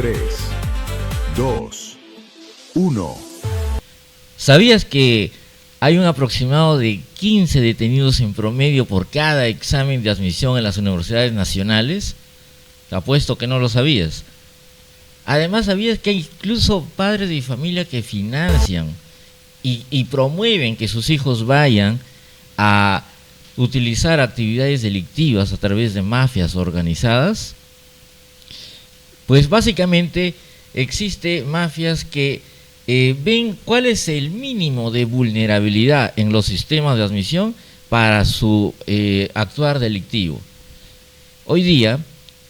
3, 2, 1. ¿Sabías que hay un aproximado de 15 detenidos en promedio por cada examen de admisión en las universidades nacionales? Te apuesto que no lo sabías. Además, ¿sabías que hay incluso padres de familia que financian y promueven que sus hijos vayan a utilizar actividades delictivas a través de mafias organizadas? Pues básicamente existe mafias que ven cuál es el mínimo de vulnerabilidad en los sistemas de admisión para su actuar delictivo. Hoy día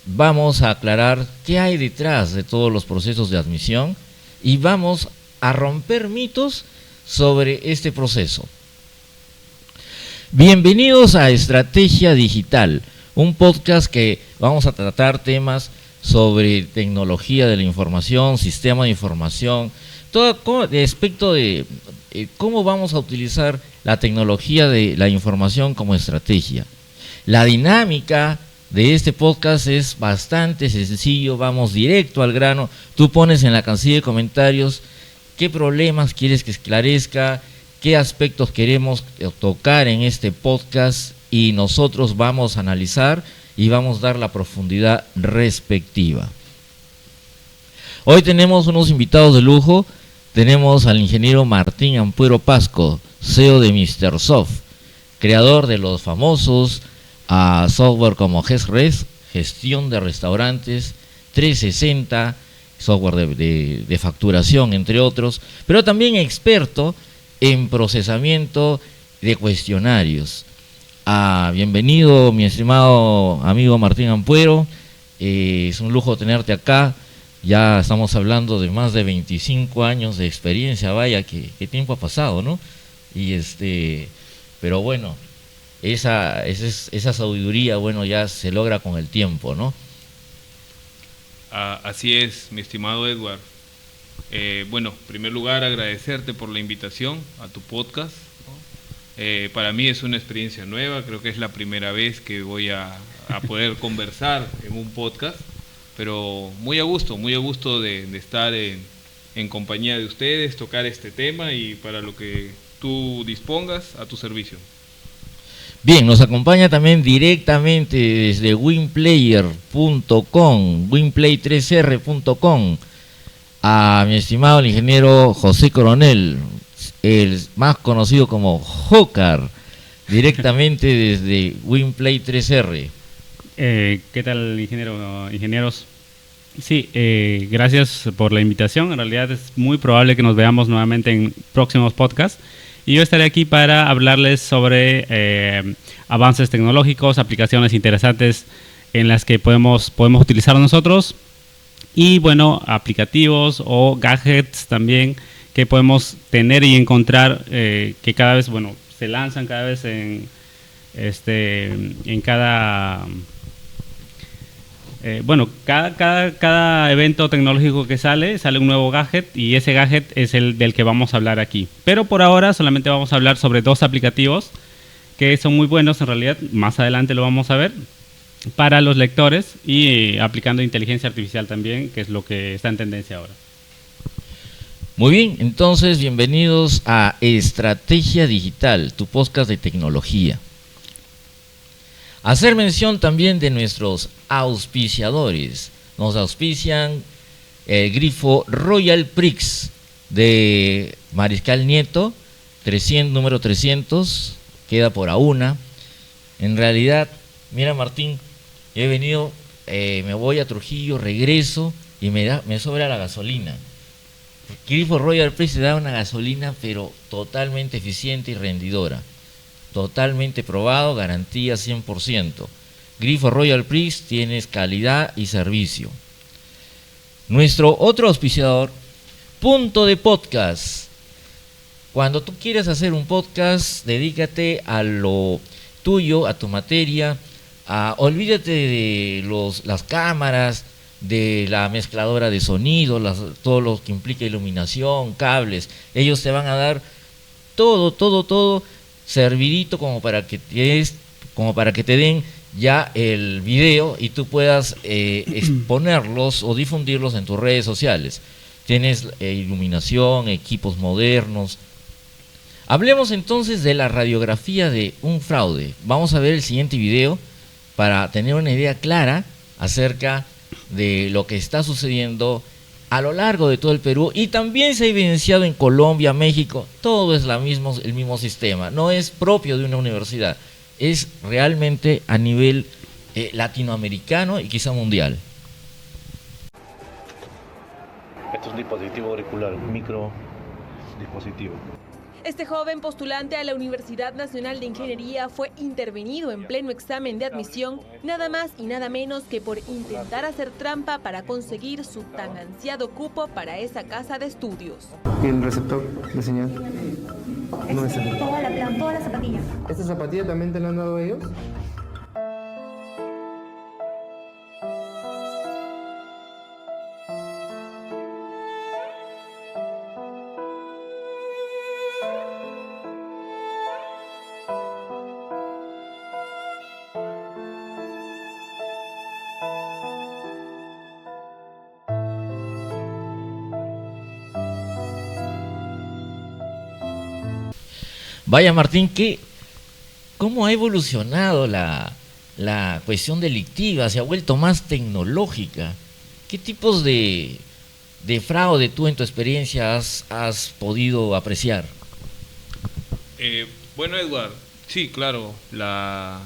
vamos a aclarar qué hay detrás de todos los procesos de admisión y vamos a romper mitos sobre este proceso. Bienvenidos a Estrategia Digital, un podcast que vamos a tratar temas sobre tecnología de la información, sistema de información, todo el aspecto de cómo vamos a utilizar la tecnología de la información como estrategia. La dinámica de este podcast es bastante sencillo, vamos directo al grano. Tú pones en la casilla de comentarios qué problemas quieres que esclarezca, qué aspectos queremos tocar en este podcast y nosotros vamos a analizar y vamos a dar la profundidad respectiva. Hoy tenemos unos invitados de lujo. Tenemos al ingeniero Martín Ampuero Pasco, CEO de Mr. Soft, creador de los famosos software como GESRES, gestión de restaurantes, 360, software de facturación, entre otros, pero también experto en procesamiento de cuestionarios. Bienvenido, mi estimado amigo Martín Ampuero, es un lujo tenerte acá. Ya estamos hablando de más de 25 años de experiencia, vaya, qué tiempo ha pasado, ¿no? Pero bueno, esa sabiduría, bueno, ya se logra con el tiempo, ¿no? Así es, mi estimado Edward. Bueno, en primer lugar, agradecerte por la invitación a tu podcast, ¿no? Para mí es una experiencia nueva, creo que es la primera vez que voy a poder conversar en un podcast. Pero muy a gusto de estar en compañía de ustedes, tocar este tema y para lo que tú dispongas, a tu servicio. Bien, nos acompaña también directamente desde winplayer.com, winplay3r.com, a mi estimado el ingeniero José Coronel, el más conocido como Jocar, directamente desde winplay3r. ¿Qué tal, ingenieros? Sí, gracias por la invitación. En realidad es muy probable que nos veamos nuevamente en próximos podcasts. Y yo estaré aquí para hablarles sobre avances tecnológicos, aplicaciones interesantes en las que podemos utilizar nosotros. Y bueno, aplicativos o gadgets también que podemos tener y encontrar que cada vez, bueno, se lanzan cada vez en cada... cada evento tecnológico que sale un nuevo gadget y ese gadget es el del que vamos a hablar aquí. Pero por ahora solamente vamos a hablar sobre dos aplicativos que son muy buenos en realidad, más adelante lo vamos a ver, para los lectores y aplicando inteligencia artificial también, que es lo que está en tendencia ahora. Muy bien, entonces bienvenidos a Estrategia Digital, tu podcast de tecnología. Hacer mención también de nuestros auspiciadores. Nos auspician el grifo Royal Prix de Mariscal Nieto, número 300, queda por A1. En realidad, mira Martín, yo he venido, me voy a Trujillo, regreso y me sobra la gasolina. El grifo Royal Prix te da una gasolina pero totalmente eficiente y rendidora. Totalmente probado, garantía 100%. Grifo Royal Prix, tienes calidad y servicio. Nuestro otro auspiciador, Punto de Podcast. Cuando tú quieres hacer un podcast, dedícate a lo tuyo, a tu materia. Olvídate de las cámaras, de la mezcladora de sonido, todo lo que implica iluminación, cables. Ellos te van a dar todo servidito como para que te den ya el video y tú puedas exponerlos o difundirlos en tus redes sociales. Tienes iluminación, equipos modernos. Hablemos entonces de la radiografía de un fraude. Vamos a ver el siguiente video para tener una idea clara acerca de lo que está sucediendo a lo largo de todo el Perú, y también se ha evidenciado en Colombia, México. Todo es el mismo sistema, no es propio de una universidad, es realmente a nivel latinoamericano y quizá mundial. Esto es un dispositivo auricular, un micro dispositivo. Este joven postulante a la Universidad Nacional de Ingeniería fue intervenido en pleno examen de admisión, nada más y nada menos que por intentar hacer trampa para conseguir su tan ansiado cupo para esa casa de estudios. ¿Y el receptor de señal? No es el... toda la zapatilla. ¿Esta zapatilla también te la han dado ellos? Vaya, Martín, ¿cómo ha evolucionado la cuestión delictiva? Se ha vuelto más tecnológica. ¿Qué tipos de fraude tú en tu experiencia has podido apreciar? Bueno, Edward, sí, claro, las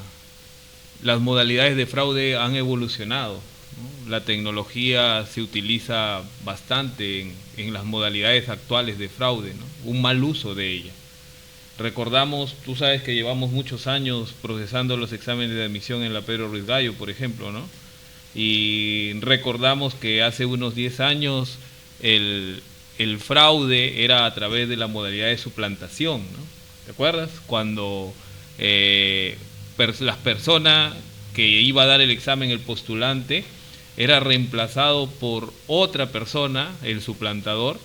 modalidades de fraude han evolucionado, ¿no? La tecnología se utiliza bastante en las modalidades actuales de fraude, ¿no? Un mal uso de ella. Recordamos, tú sabes que llevamos muchos años procesando los exámenes de admisión en la Pedro Ruiz Gallo, por ejemplo, ¿no? Y recordamos que hace unos 10 años el fraude era a través de la modalidad de suplantación, ¿no? ¿Te acuerdas? Cuando las personas que iba a dar el examen, el postulante, era reemplazado por otra persona, el suplantador,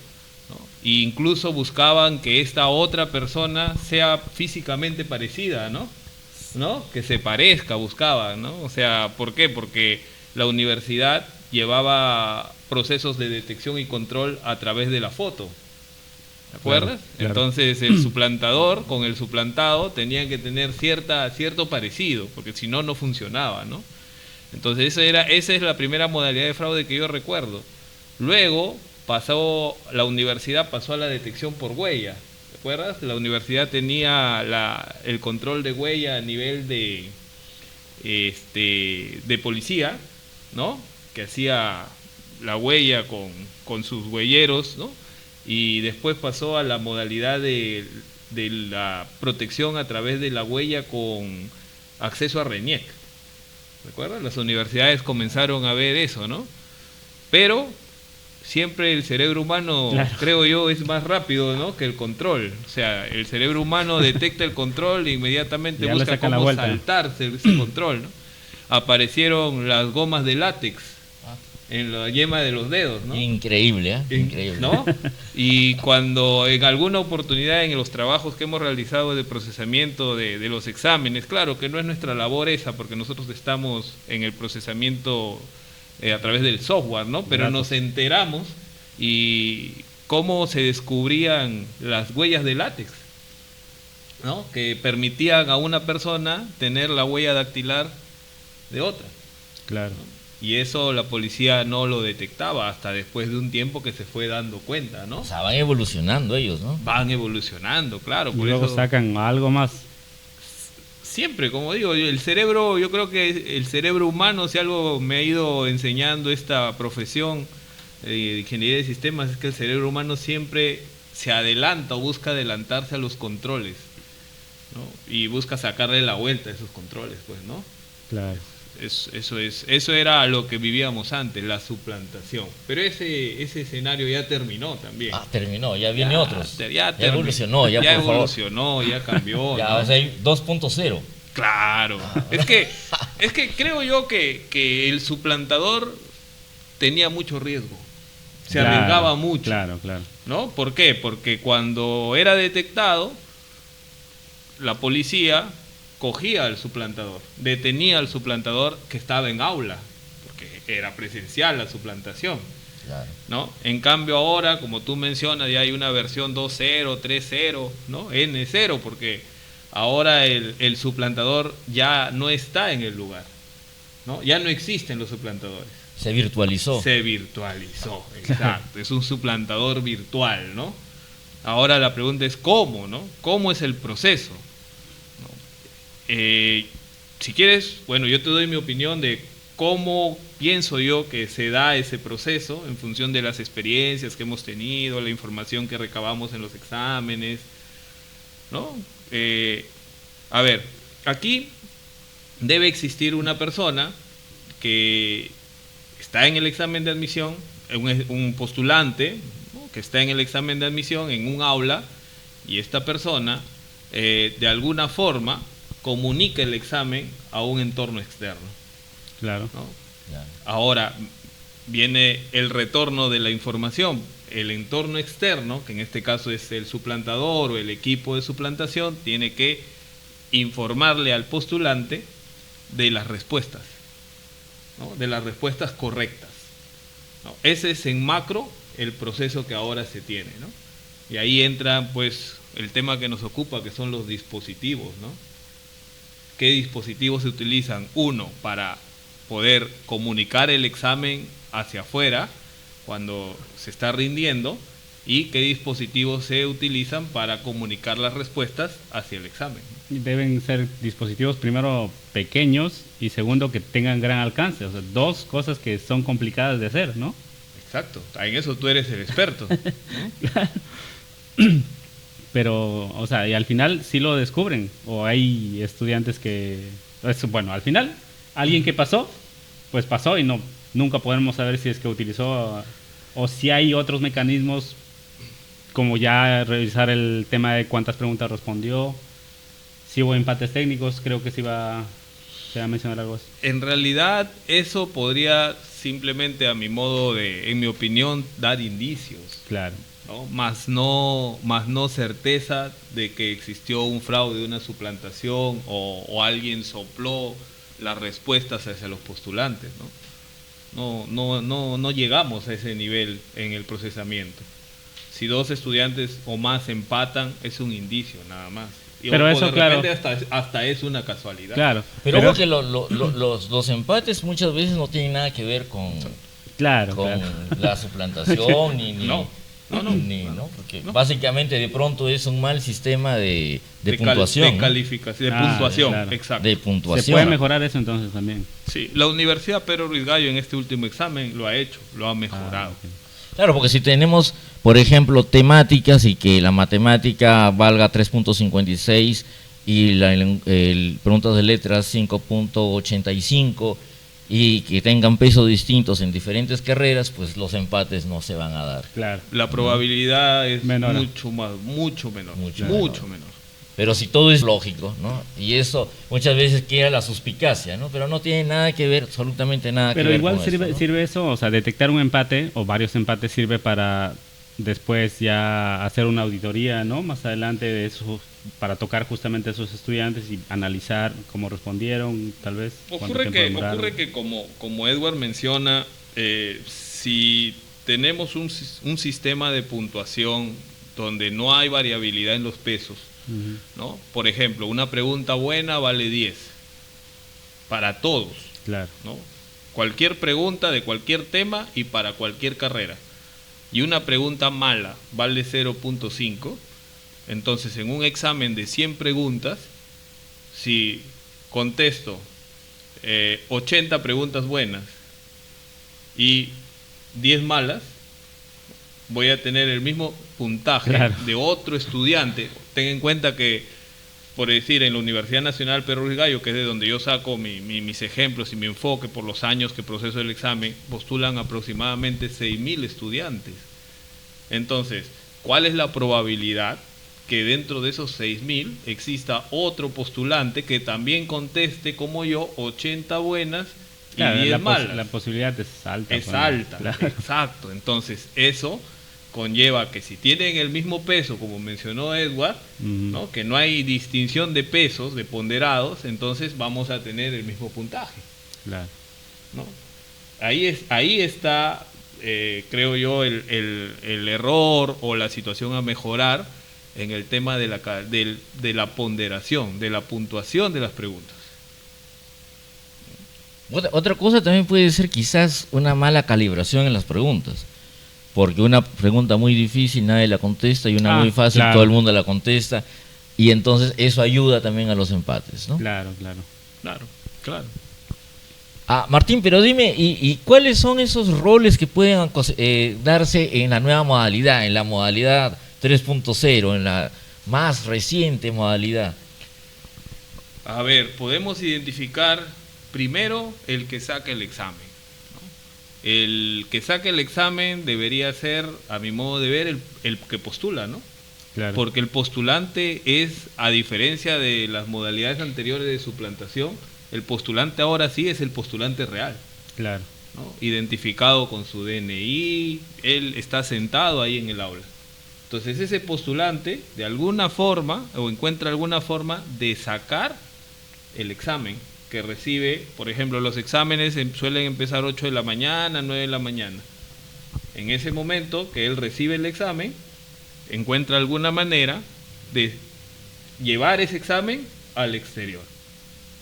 ¿no? E incluso buscaban que esta otra persona sea físicamente parecida, ¿no? Que se parezca, buscaban, ¿no? O sea, ¿por qué? Porque la universidad llevaba procesos de detección y control a través de la foto, ¿te acuerdas? Claro. Entonces el suplantador con el suplantado tenían que tener cierto parecido, porque si no, no funcionaba, ¿no? Entonces esa es la primera modalidad de fraude que yo recuerdo. Luego la universidad pasó a la detección por huella, ¿te acuerdas? La universidad tenía el control de huella a nivel de policía, ¿no? Que hacía la huella con sus huelleros, ¿no? Y después pasó a la modalidad de la protección a través de la huella con acceso a RENIEC. ¿Recuerdas? Las universidades comenzaron a ver eso, ¿no? Pero siempre el cerebro humano, claro, creo yo, es más rápido, ¿no?, que el control. O sea, el cerebro humano detecta el control e inmediatamente ya busca cómo saltarse ese control, ¿no? Aparecieron las gomas de látex en la yema de los dedos, ¿no? Increíble, ¿eh? Increíble. ¿No? Y cuando en alguna oportunidad en los trabajos que hemos realizado de procesamiento de los exámenes, claro que no es nuestra labor esa, porque nosotros estamos en el procesamiento a través del software, ¿no? Pero nos enteramos y cómo se descubrían las huellas de látex, ¿no? Que permitían a una persona tener la huella dactilar de otra. Claro. ¿No? Y eso la policía no lo detectaba hasta después de un tiempo que se fue dando cuenta, ¿no? O sea, van evolucionando ellos, ¿no? Van evolucionando, claro. Y por luego eso sacan algo más. Siempre, como digo, el cerebro, yo creo que el cerebro humano, si algo me ha ido enseñando esta profesión de ingeniería de sistemas, es que el cerebro humano siempre se adelanta o busca adelantarse a los controles, ¿no? Y busca sacarle la vuelta a esos controles, pues, ¿no? Claro. Eso era lo que vivíamos antes, la suplantación. Pero ese escenario ya terminó también. Ah, terminó, ya viene otros. Ya evolucionó, ya por evolucionó, favor. Ya cambió. Ya, ¿no? o sea, hay 2.0. Claro. Es que creo yo que el suplantador tenía mucho riesgo. Se arriesgaba mucho. Claro. ¿No? ¿Por qué? Porque cuando era detectado, la policía cogía al suplantador, detenía al suplantador que estaba en aula, porque era presencial la suplantación. Claro. ¿No? En cambio ahora, como tú mencionas, ya hay una versión 2.0, 3.0, ¿no? N0, porque ahora el suplantador ya no está en el lugar, ¿no? Ya no existen los suplantadores. Se virtualizó. Se virtualizó, exacto. Es un suplantador virtual, ¿no? Ahora la pregunta es ¿cómo, no? ¿Cómo es el proceso? ¿No? Si quieres, bueno, yo te doy mi opinión de cómo pienso yo que se da ese proceso en función de las experiencias que hemos tenido, la información que recabamos en los exámenes, ¿no? A ver, aquí debe existir una persona que está en el examen de admisión, un postulante, ¿no? Que está en el examen de admisión en un aula, y esta persona de alguna forma comunica el examen a un entorno externo. Claro. ¿No? Claro. Ahora viene el retorno de la información. El entorno externo, que en este caso es el suplantador o el equipo de suplantación, tiene que informarle al postulante de las respuestas, ¿no? De las respuestas correctas, ¿no? Ese es en macro el proceso que ahora se tiene, ¿no? Y ahí entra pues el tema que nos ocupa, que son los dispositivos, ¿no? ¿Qué dispositivos se utilizan? Uno, para poder comunicar el examen hacia afuera cuando se está rindiendo, y qué dispositivos se utilizan para comunicar las respuestas hacia el examen. Deben ser dispositivos primero pequeños y segundo que tengan gran alcance, o sea, dos cosas que son complicadas de hacer, ¿no? Exacto, en eso tú eres el experto, ¿no? Pero, o sea, y al final sí lo descubren, o hay estudiantes que, bueno, al final alguien que pasó, pues pasó y nunca podemos saber si es que utilizó o si hay otros mecanismos como ya revisar el tema de cuántas preguntas respondió, si hubo empates técnicos, creo que se va a mencionar algo así. En realidad eso podría simplemente, a mi modo en mi opinión, dar indicios, Claro. ¿no? Más no certeza de que existió un fraude, una suplantación, o alguien sopló las respuestas hacia los postulantes, ¿no? No llegamos a ese nivel en el procesamiento. Si dos estudiantes o más empatan, es un indicio nada más. Pero eso, de repente hasta es una casualidad. Claro. Pero ojo que los empates muchas veces no tienen nada que ver con la suplantación ¿no? Porque básicamente de pronto es un mal sistema de puntuación. De calificación, de puntuación, claro. exacto. De puntuación. Se puede mejorar eso entonces también. Sí, la Universidad Pedro Ruiz Gallo en este último examen lo ha hecho, lo ha mejorado. Okay. Claro, porque si tenemos, por ejemplo, temáticas y que la matemática valga 3.56 y preguntas de letras 5.85 y que tengan pesos distintos en diferentes carreras, pues los empates no se van a dar. Claro. La probabilidad es menor. mucho menor. Pero si todo es lógico, ¿no? Y eso muchas veces queda la suspicacia, ¿no? Pero no tiene nada que ver, absolutamente nada que ver. Pero igual con eso, ¿no? sirve eso, o sea, detectar un empate o varios empates sirve para después ya hacer una auditoría, ¿no? Más adelante de eso, para tocar justamente a esos estudiantes y analizar cómo respondieron, tal vez. Ocurre que como Edward menciona, si tenemos un sistema de puntuación donde no hay variabilidad en los pesos, ¿no? Por ejemplo, una pregunta buena vale 10 para todos, claro, ¿no? Cualquier pregunta de cualquier tema y para cualquier carrera. Y una pregunta mala vale 0.5. Entonces, en un examen de 100 preguntas, si contesto 80 preguntas buenas y 10 malas, voy a tener el mismo puntaje, claro, de otro estudiante. Ten en cuenta que, por decir, en la Universidad Nacional Pedro Ruiz Gallo, que es de donde yo saco mis ejemplos y mi enfoque por los años que proceso el examen, postulan aproximadamente 6.000 estudiantes. Entonces, ¿cuál es la probabilidad que dentro de esos 6.000 exista otro postulante que también conteste como yo 80 buenas y 10 malas? La posibilidad es alta. Es alta, claro. Exacto. Entonces, eso conlleva que si tienen el mismo peso, como mencionó Edward, ¿no? Que no hay distinción de pesos, de ponderados, entonces vamos a tener el mismo puntaje. Claro. ¿No? Ahí está, creo yo, el error o la situación a mejorar en el tema de la ponderación, de la puntuación de las preguntas. Otra cosa también puede ser quizás una mala calibración en las preguntas, porque una pregunta muy difícil nadie la contesta y una muy fácil claro. todo el mundo la contesta, y entonces eso ayuda también a los empates, ¿no? Claro. Claro. Martín, pero dime, ¿y cuáles son esos roles que pueden darse en la nueva modalidad, en la modalidad 3.0, en la más reciente modalidad? A ver, podemos identificar primero el que saque el examen, ¿no? El que saque el examen debería ser, a mi modo de ver, el que postula, ¿no? Claro. Porque el postulante es, a diferencia de las modalidades anteriores de suplantación, el postulante ahora sí es el postulante real, Claro. ¿no? Identificado con su DNI, él está sentado ahí en el aula. Entonces ese postulante, de alguna forma, o encuentra alguna forma de sacar el examen que recibe. Por ejemplo, los exámenes suelen empezar 8 de la mañana, 9 de la mañana. En ese momento que él recibe el examen, encuentra alguna manera de llevar ese examen al exterior,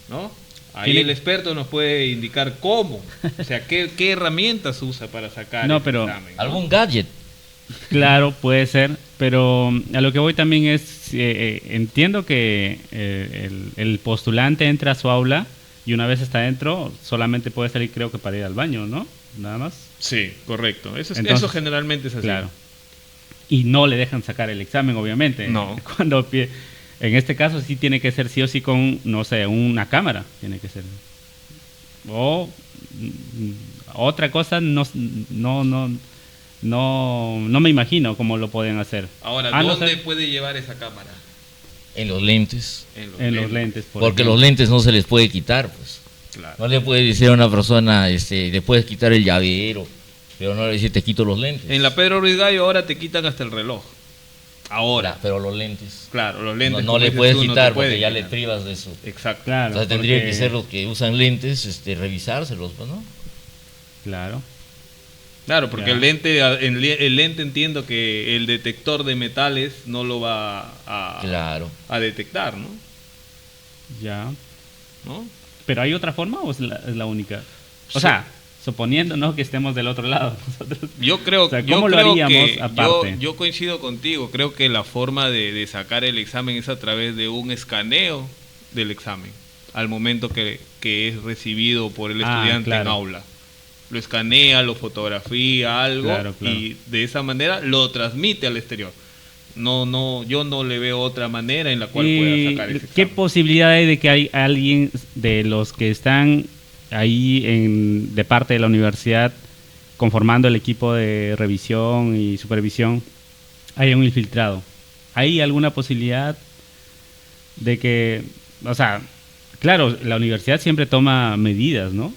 ¿no? Ahí el experto nos puede indicar cómo, o sea, qué herramientas usa para sacar ese examen, ¿no? ¿Algún gadget? Claro, puede ser, pero a lo que voy también es, entiendo que el postulante entra a su aula y una vez está dentro solamente puede salir, creo que para ir al baño, ¿no? Nada más. Sí, correcto. Eso generalmente es así. Claro. Y no le dejan sacar el examen, obviamente. No. En este caso sí tiene que ser sí o sí con, no sé, una cámara, tiene que ser. O otra cosa, no me imagino cómo lo pueden hacer. Ahora, no ¿dónde sé, puede llevar esa cámara? En los lentes. en los lentes, por Porque ejemplo. los lentes no se les puede quitar, pues. Claro. No le puedes decir a una persona, le puedes quitar el llavero, pero no le dices te quito los lentes. En la Pedro Ruiz Gallo ahora te quitan hasta el reloj. Ahora. Pero los lentes. Claro, los lentes. No como le dices puedes tú, no te quitar pueden porque ya le quitar. privas de eso. Exacto. Claro, Entonces tendría porque- que ser los que usan lentes, revisárselos, pues, ¿no? Claro. Claro, porque Ya. el lente entiendo que el detector de metales no lo va Claro. a detectar, ¿no? Ya. ¿No? ¿Pero hay otra forma o es la única? O Sí. sea, suponiendo, ¿no?, que estemos del otro lado nosotros. Yo creo, O sea, yo ¿cómo lo creo haríamos que aparte? yo coincido contigo. Creo que la forma de sacar el examen es a través de un escaneo del examen al momento que es recibido por el estudiante claro. en aula. Lo escanea, lo fotografía, algo, Claro. y de esa manera lo transmite al exterior. Yo no le veo otra manera en la cual pueda sacar ese ¿Qué examen. posibilidad hay de que hay alguien de los que están ahí de parte de la universidad conformando el equipo de revisión y supervisión, haya un infiltrado? ¿Hay alguna posibilidad de que, o sea, claro, la universidad siempre toma medidas, ¿no?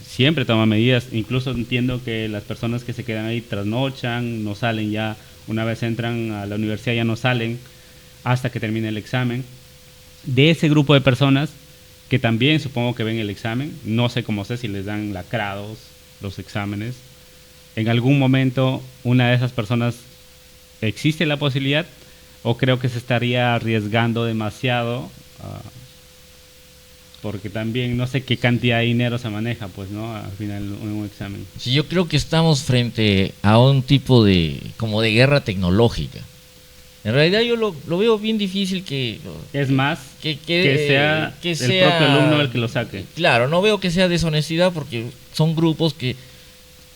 Siempre toma medidas, incluso entiendo que las personas que se quedan ahí trasnochan, no salen ya, una vez entran a la universidad ya no salen hasta que termine el examen. De ese grupo de personas que también supongo que ven el examen, no sé cómo sé si les dan lacrados los exámenes, en algún momento una de esas personas, ¿existe la posibilidad o creo que se estaría arriesgando demasiado? Porque también no sé qué cantidad de dinero se maneja, pues, ¿no? Al final en un examen. Sí, yo creo que estamos frente a un tipo como de guerra tecnológica. En realidad yo lo veo bien difícil que Es más, que sea el propio alumno el que lo saque. Claro, no veo que sea deshonestidad porque son grupos que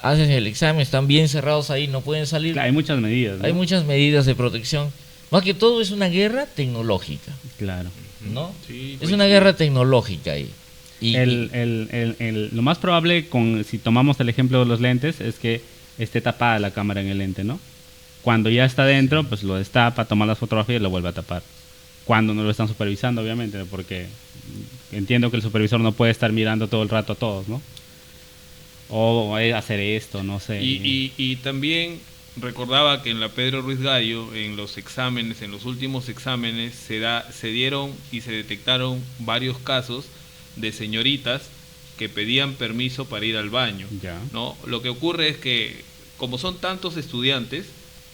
hacen el examen, están bien cerrados ahí, no pueden salir. Claro, hay muchas medidas, ¿no? Hay muchas medidas de protección. Más que todo es una guerra tecnológica, Claro. ¿no? Sí, Es una guerra tecnológica ahí. Y, Lo más probable, si tomamos el ejemplo de los lentes, es que esté tapada la cámara en el lente, ¿no? Cuando ya está dentro, pues lo destapa, toma las fotografías y lo vuelve a tapar. Cuando no lo están supervisando, obviamente, porque entiendo que el supervisor no puede estar mirando todo el rato a todos, ¿no? O hacer esto, no sé. Y también recordaba que en la Pedro Ruiz Gallo, en los exámenes, en los últimos exámenes, se dieron y se detectaron varios casos de señoritas que pedían permiso para ir al baño, Ya. ¿no? Lo que ocurre es que, como son tantos estudiantes,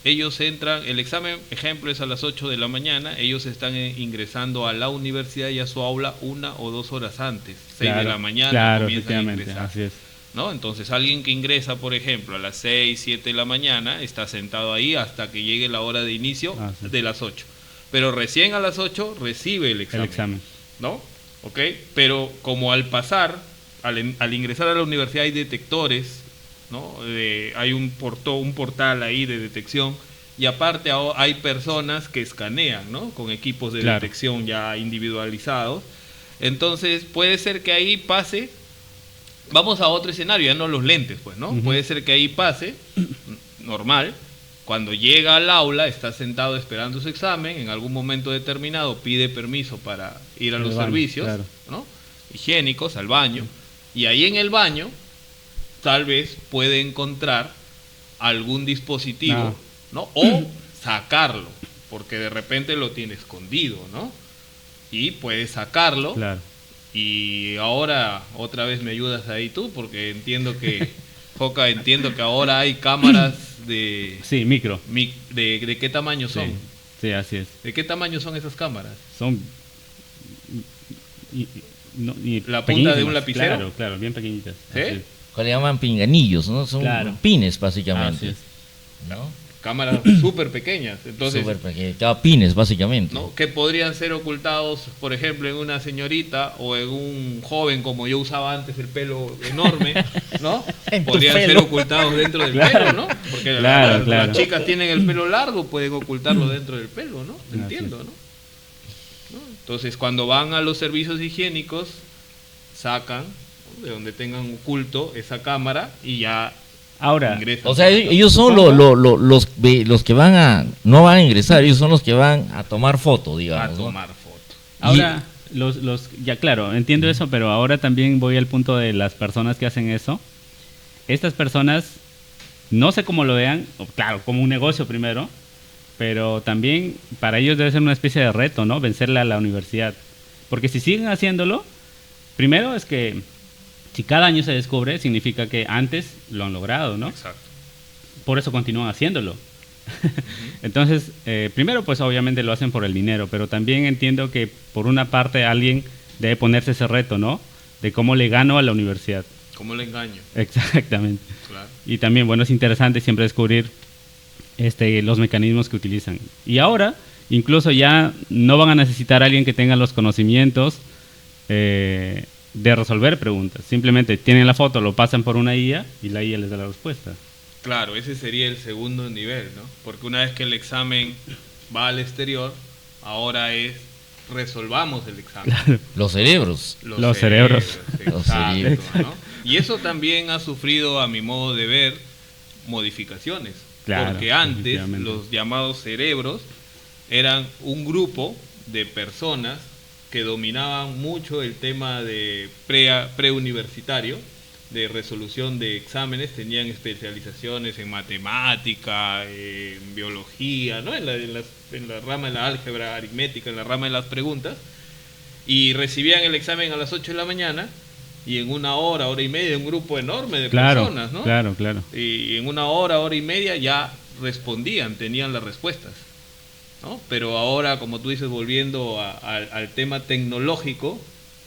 ellos entran, el examen, ejemplo, es a las 8 de la mañana, ellos están ingresando a la universidad y a su aula 1 o 2 horas antes, 6 de la mañana Claro, comienzan a efectivamente, ingresar, así es. ¿no? Entonces alguien que ingresa, por ejemplo, a las 6, 7 de la mañana, está sentado ahí hasta que llegue la hora de inicio Sí. de las 8. Pero recién a las 8 recibe el El examen. ¿no? ¿Ok? Pero como al pasar, al ingresar a la universidad hay detectores, ¿no? Hay un portal ahí de detección, y aparte hay personas que escanean, ¿no? Con equipos de Claro. detección ya individualizados. Entonces puede ser que ahí pase. Vamos a otro escenario, ya no los lentes, pues, ¿no? Ujú. Puede ser que ahí pase, normal, cuando llega al aula, está sentado esperando su examen, en algún momento determinado pide permiso para ir a Al los baño, servicios, claro. ¿no? Higiénicos, al baño, y ahí en el baño tal vez puede encontrar algún dispositivo, ¿no? O sacarlo, porque de repente lo tiene escondido, ¿no? Y puede sacarlo. Claro. Y ahora otra vez me ayudas ahí tú, porque entiendo que, Joca, entiendo que ahora hay cámaras de Sí, micro. ¿de qué tamaño son? Sí, sí, así es. ¿De qué tamaño son esas cámaras? Son La punta de un pequeñísimas. lapicero. Claro, claro, bien pequeñitas. ¿Sí? Así es. Que le llaman pinganillos, ¿no? Son Claro. pines, Así básicamente. es. ¿No? Cámaras súper pequeñas. Entonces, Súper pequeños, cada pines, básicamente. ¿no? Que podrían ser ocultados, por ejemplo, en una señorita o en un joven, como yo usaba antes el pelo enorme, ¿no? En tu Podrían ser pelo. ocultados dentro del Claro. pelo, ¿no? Porque Claro, claro. las chicas tienen el pelo largo, pueden ocultarlo dentro del pelo, ¿no? Así Entiendo, es. ¿no? Entonces, cuando van a los servicios higiénicos, sacan, ¿no?, de donde tengan oculto esa cámara y ya Ahora, ingresan. O sea, ellos son los que no van a ingresar, ellos son los que van a tomar foto, a digamos. ¿no? tomar fotos. ahora ya claro, entiendo eso, pero ahora también voy al punto de las personas que hacen eso. Estas personas, no sé cómo lo vean, claro, como un negocio primero, pero también para ellos debe ser una especie de reto, ¿no? Vencerle a la universidad. Porque si siguen haciéndolo, primero es que si cada año se descubre, significa que antes lo han logrado, ¿no? Exacto. Por eso continúan haciéndolo. Entonces, primero pues obviamente lo hacen por el dinero, pero también entiendo que por una parte alguien debe ponerse ese reto, ¿no? De cómo le gano a la universidad. ¿Cómo le engaño? Exactamente. Claro. Y también, bueno, es interesante siempre descubrir los mecanismos que utilizan. Y ahora, incluso ya no van a necesitar a alguien que tenga los conocimientos de resolver preguntas. Simplemente tienen la foto, lo pasan por una IA y la IA les da la respuesta. Claro, ese sería el segundo nivel, ¿no? Porque una vez que el examen va al exterior, ahora es resolvamos el examen. Los cerebros. Los cerebros. Los Exacto, cerebros. ¿no? Y eso también ha sufrido, a mi modo de ver, modificaciones. Claro, porque antes definitivamente. los llamados cerebros eran un grupo de personas que dominaban mucho el tema de preuniversitario, de resolución de exámenes, tenían especializaciones en matemática, en biología, ¿no? en la rama de la álgebra aritmética, en la rama de las preguntas, y recibían el examen a las 8 de la mañana, y en una hora y media, un grupo enorme de Claro, personas, ¿no? claro, claro. Y en una hora y media ya respondían, tenían las respuestas, ¿no? Pero ahora, como tú dices, volviendo al tema tecnológico,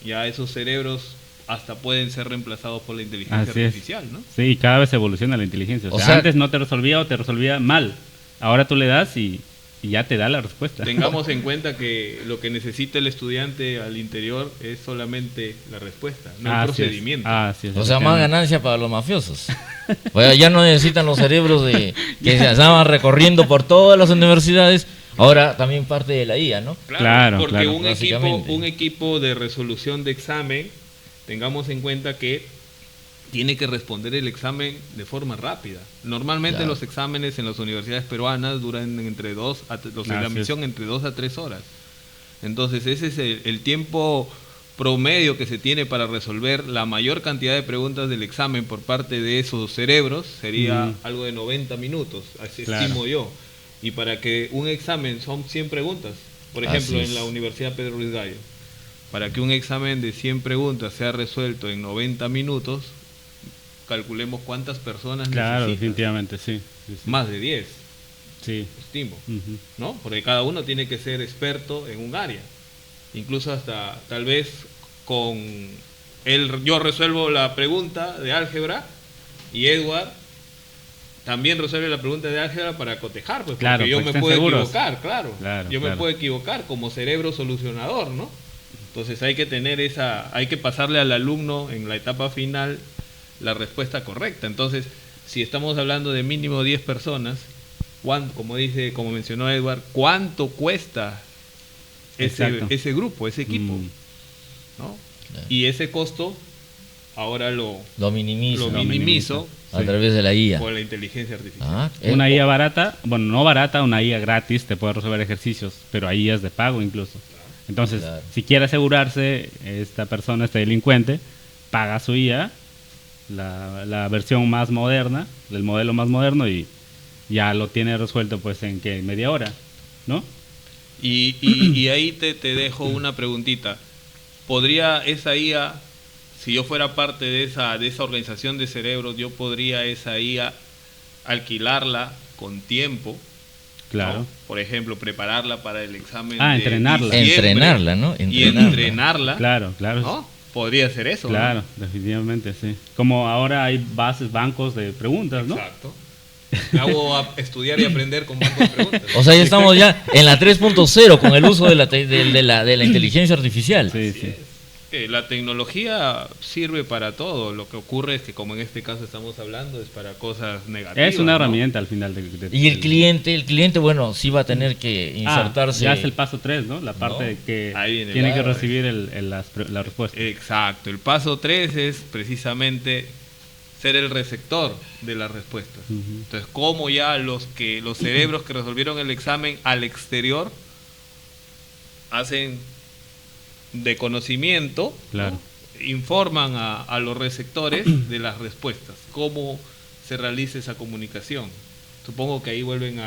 ya esos cerebros hasta pueden ser reemplazados por la inteligencia Así es. artificial, ¿no? Sí, y cada vez evoluciona la inteligencia. O O sea, sea- antes no te resolvía o te resolvía mal. Ahora tú le das y ya te da la respuesta. Tengamos en cuenta que lo que necesita el estudiante al interior es solamente la respuesta, no el Así es. procedimiento. Así es, O sea, más efectivamente. ganancia para los mafiosos. Pues ya no necesitan los cerebros que se estaban recorriendo por todas las universidades. Ahora también parte de la IA, ¿no? Claro, porque claro. Básicamente. un equipo de resolución de examen, tengamos en cuenta que tiene que responder el examen de forma rápida. Normalmente Claro. los exámenes en las universidades peruanas duran entre 2 a 3 Así es. entre 2 a 3 horas. Entonces ese es el tiempo promedio que se tiene para resolver la mayor cantidad de preguntas del examen por parte de esos cerebros sería algo de 90 minutos, así estimo yo. Y para que un examen son 100 preguntas, por ejemplo, en la Universidad Pedro Ruiz Gallo, para que un examen de 100 preguntas sea resuelto en 90 minutos, calculemos cuántas personas Claro, necesitas. definitivamente, sí. Más de 10, Sí. estimo, ¿no? Porque cada uno tiene que ser experto en un área. Incluso hasta tal vez yo resuelvo la pregunta de álgebra y Edward también resuelve la pregunta de álgebra para cotejar, pues, Claro, porque yo pues me puedo seguros. equivocar, claro. Yo me claro. puedo equivocar como cerebro solucionador, ¿no? Entonces hay que hay que pasarle al alumno en la etapa final la respuesta correcta. Entonces, si estamos hablando de mínimo 10 personas, como mencionó Edward, ¿cuánto cuesta ese grupo, ese equipo? ¿No? Claro. Y ese costo ahora lo minimizo a Sí. través de la IA. con la inteligencia artificial. Una IA barata, bueno, no barata, una IA gratis te puede resolver ejercicios, pero hay IAs de pago incluso. Entonces, Claro. si quiere asegurarse esta persona, este delincuente, paga su IA, la versión más moderna, el modelo más moderno, y ya lo tiene resuelto pues en ¿qué? Media hora, ¿no? Y ahí te dejo una preguntita. ¿Podría esa IA, si yo fuera parte de esa organización de cerebros, yo podría esa IA alquilarla con tiempo? Claro. ¿No? Por ejemplo, prepararla para el examen entrenarla. diciembre, Entrenarla, ¿no? Y entrenarla. Claro, claro. ¿No? Podría ser eso. Claro, ¿no? definitivamente, sí. Como ahora hay bancos de preguntas, ¿no? Exacto. Hago estudiar y aprender con bancos de preguntas. O sea, ya estamos ya en la 3.0 con el uso de la inteligencia artificial. Sí, sí. La tecnología sirve para todo. Lo que ocurre es que, como en este caso estamos hablando, es para cosas negativas. Es una ¿no? herramienta al final Y el cliente, bueno, sí va a tener que insertarse. Ya es el paso 3, ¿no? La parte No. de que Ahí viene tiene que la- recibir la respuesta. Exacto. El paso 3 es precisamente ser el receptor de las respuestas. Entonces, como ya los cerebros que resolvieron el examen al exterior hacen de conocimiento, Claro. ¿no? Informan a los receptores de las respuestas, cómo se realiza esa comunicación. Supongo que ahí volvemos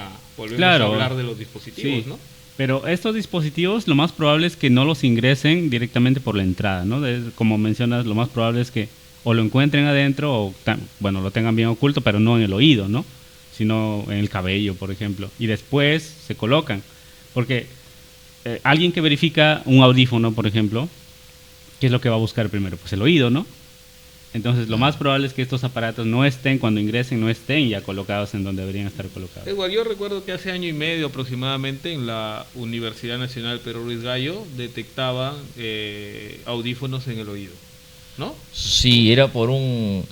Claro. a hablar de los dispositivos, Sí. ¿no? Pero estos dispositivos, lo más probable es que no los ingresen directamente por la entrada, ¿no? Como mencionas, lo más probable es que o lo encuentren adentro o, bueno, lo tengan bien oculto, pero no en el oído, ¿no? Sino en el cabello, por ejemplo. Y después se colocan. Porque alguien que verifica un audífono, por ejemplo, ¿qué es lo que va a buscar primero? Pues el oído, ¿no? Entonces, lo más probable es que estos aparatos no estén, cuando ingresen, no estén ya colocados en donde deberían estar colocados. Igual, yo recuerdo que hace año y medio aproximadamente en la Universidad Nacional Pedro Ruiz Gallo detectaban audífonos en el oído, ¿no? Sí, era por un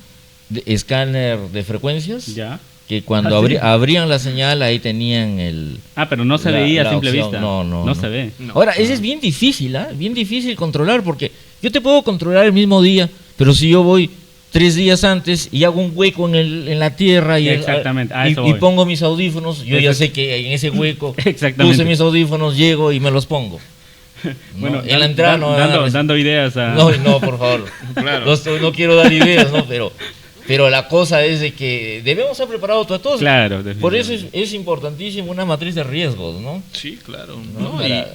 escáner de frecuencias. ¿Ya? Que cuando ¿Ah, sí? abrían la señal, ahí tenían Pero no se la- veía a la simple opción. vista. No. se ve. No. Ahora, eso es bien difícil, ¿ah? Bien difícil controlar, porque yo te puedo controlar el mismo día, pero si yo voy 3 días antes y hago un hueco en la tierra y, Exactamente, a eso y voy. pongo mis audífonos, yo ya Eso- sé que en ese hueco Exactamente. puse mis audífonos, llego y me los pongo. ¿No? Bueno, en la entrada no me van a dando ideas a... No, por favor. Claro. No quiero dar ideas, ¿no? Pero la cosa es de que debemos estar preparados para todo. Claro, Por eso definitivamente. es importantísimo una matriz de riesgos, ¿no? Sí, claro. No, ¿no? para-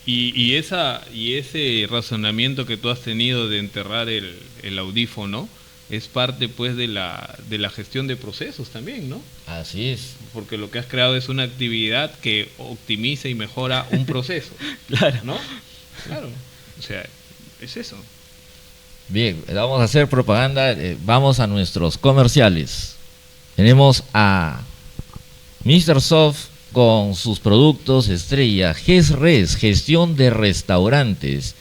Y ese razonamiento que tú has tenido de enterrar el audífono es parte, pues, de la gestión de procesos también, ¿no? Así es. Porque lo que has creado es una actividad que optimiza y mejora un proceso. Claro. ¿No? Claro. O sea, es eso. Bien, vamos a hacer propaganda, vamos a nuestros comerciales. Tenemos a Mr. Soft con sus productos estrella, GESRES, gestión de restaurantes.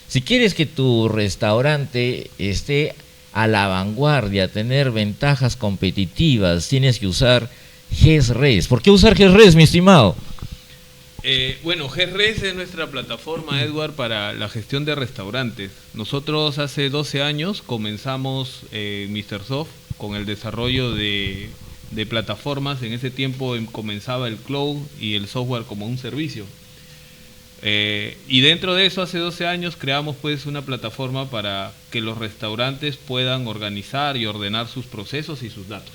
Si quieres que tu restaurante esté a la vanguardia, tener ventajas competitivas, tienes que usar GESRES. ¿Por qué usar GESRES, mi estimado? Bueno, GRS es nuestra plataforma, Edward, para la gestión de restaurantes. Nosotros hace 12 años comenzamos Mr. Soft con el desarrollo de plataformas. En ese tiempo comenzaba el cloud y el software como un servicio. Y dentro de eso, hace 12 años creamos pues una plataforma para que los restaurantes puedan organizar y ordenar sus procesos y sus datos.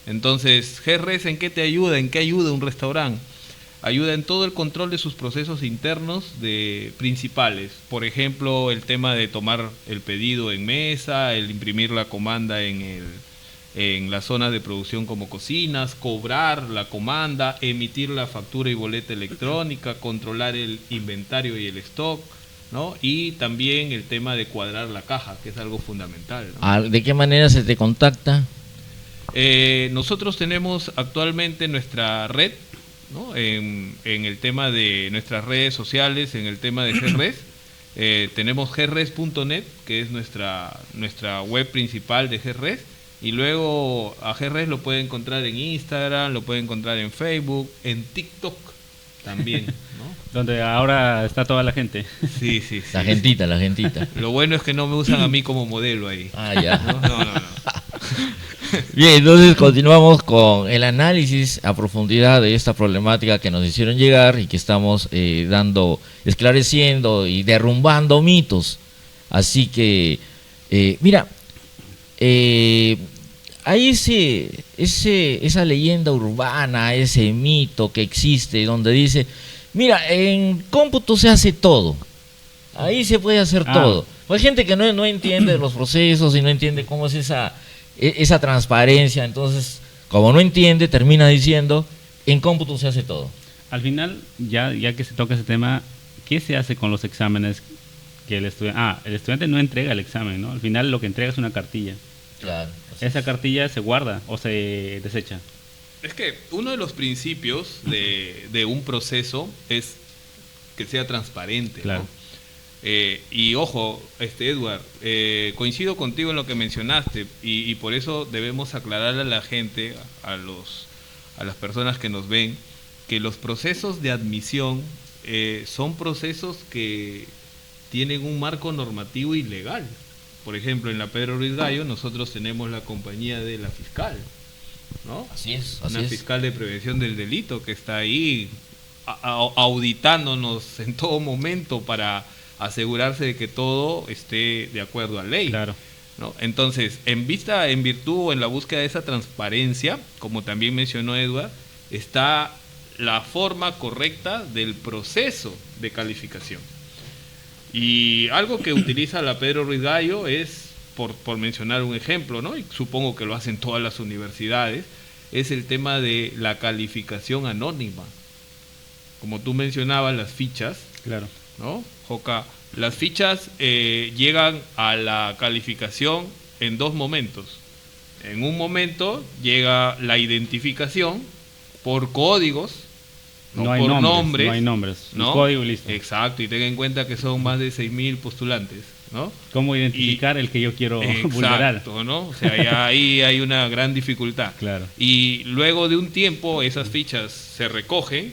Entonces, GRS, ¿en qué te ayuda? ¿En qué ayuda un restaurante? Ayuda en todo el control de sus procesos internos principales. Por ejemplo, el tema de tomar el pedido en mesa, el imprimir la comanda en las zonas de producción como cocinas, cobrar la comanda, emitir la factura y boleta electrónica, controlar el inventario y el stock, ¿no? Y también el tema de cuadrar la caja, que es algo fundamental, ¿no? ¿De qué manera se te contacta? Nosotros tenemos actualmente nuestra red, ¿no? En el tema de nuestras redes sociales, en el tema de GRS, tenemos gres.net, que es nuestra web principal de GRS, y luego a GRS lo puede encontrar en Instagram, lo puede encontrar en Facebook, en TikTok también, ¿no? Donde ahora está toda la gente. Sí. La gentita. Lo bueno es que no me usan a mí como modelo ahí. Ah, ya. No. Bien, entonces continuamos con el análisis a profundidad de esta problemática que nos hicieron llegar y que estamos esclareciendo y derrumbando mitos. Así que, mira, hay esa leyenda urbana, ese mito que existe donde dice, mira, en cómputo se hace todo, ahí se puede hacer todo. Hay gente que no entiende los procesos y no entiende cómo es esa transparencia, entonces como no entiende termina diciendo en cómputo se hace todo. Al final, ya que se toca ese tema, ¿qué se hace con los exámenes que el estudiante? El estudiante no entrega el examen, ¿no? Al final lo que entrega es una cartilla. Claro. ¿Esa cartilla se guarda o se desecha? Es que uno de los principios de un proceso es que sea transparente, claro, ¿no? Y ojo, Edward, coincido contigo en lo que mencionaste y por eso debemos aclararle a la gente, a las personas que nos ven, que los procesos de admisión son procesos que tienen un marco normativo y legal. Por ejemplo, en la Pedro Ruiz Gallo nosotros tenemos la compañía de la fiscal, ¿no? Así es. Una fiscal de prevención del delito que está ahí auditándonos en todo momento para asegurarse de que todo esté de acuerdo a ley. Claro. ¿No? Entonces, en virtud o en la búsqueda de esa transparencia, como también mencionó Edward, está la forma correcta del proceso de calificación. Y algo que utiliza la Pedro Ruiz Gallo es, por mencionar un ejemplo, ¿no? Y supongo que lo hacen todas las universidades, es el tema de la calificación anónima. Como tú mencionabas, las fichas, claro, ¿no? Joca, las fichas llegan a la calificación en dos momentos. En un momento llega la identificación por códigos, no hay por nombres, nombres. No hay nombres, ¿no? Un código y listo. Exacto, y tenga en cuenta que son más de 6.000 postulantes, ¿no? ¿Cómo identificar el que yo quiero vulnerar? Exacto, ¿no? O sea, ya ahí hay una gran dificultad. Claro. Y luego de un tiempo esas fichas se recogen,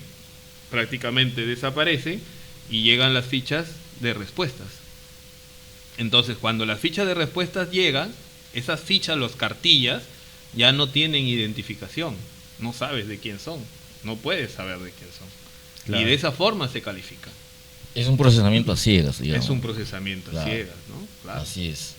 prácticamente desaparecen y llegan las fichas de respuestas. Entonces, cuando las fichas de respuestas llegan, esas fichas, las cartillas, ya no tienen identificación. No sabes de quién son. No puedes saber de quién son. Claro. Y de esa forma se califica. Es un procesamiento a ciegas, digamos. Es un procesamiento a ciegas, ¿no? Claro. Así es.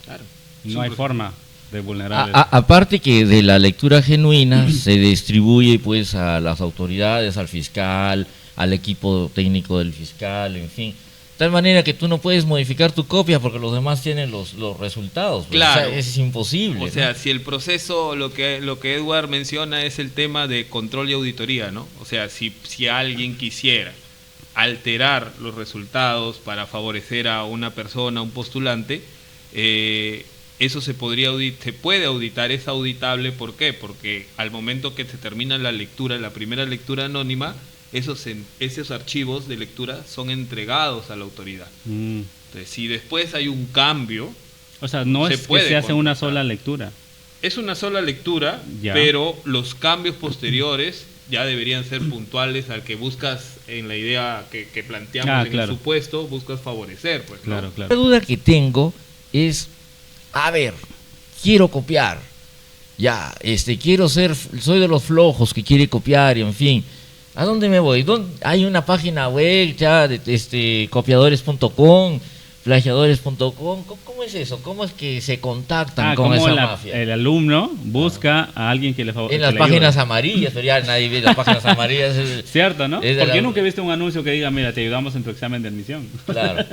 Claro. No hay forma de vulnerar. Aparte que de la lectura genuina se distribuye pues a las autoridades, al fiscal, al equipo técnico del fiscal, en fin. De tal manera que tú no puedes modificar tu copia porque los demás tienen los resultados. Pues. Claro. O sea, es imposible. O sea, si el proceso, lo que Edward menciona es el tema de control y auditoría, ¿no? O sea, si alguien quisiera alterar los resultados para favorecer a una persona, a un postulante, eso se puede auditar, es auditable. ¿Por qué? Porque al momento que se termina la lectura, la primera lectura anónima, esos archivos de lectura son entregados a la autoridad. Entonces, si después hay un cambio, o sea, no es que se hace una sola lectura. Es una sola lectura, ya, pero los cambios posteriores ya deberían ser puntuales al que buscas en la idea que planteamos en el supuesto, buscas favorecer. Pues, claro, ¿no? claro. La duda que tengo es, a ver, quiero copiar, ya, soy de los flojos que quiere copiar, y en fin, ¿A dónde me voy? Hay una página web ya, copiadores.com, plagiadores.com. ¿Cómo es eso? ¿Cómo es que se contactan con como esa mafia? el alumno busca a alguien que le favorezca. En las páginas amarillas, pero ya nadie ve las páginas amarillas. Cierto, ¿no? Es de Porque la- yo nunca he visto un anuncio que diga, mira, te ayudamos en tu examen de admisión. Claro.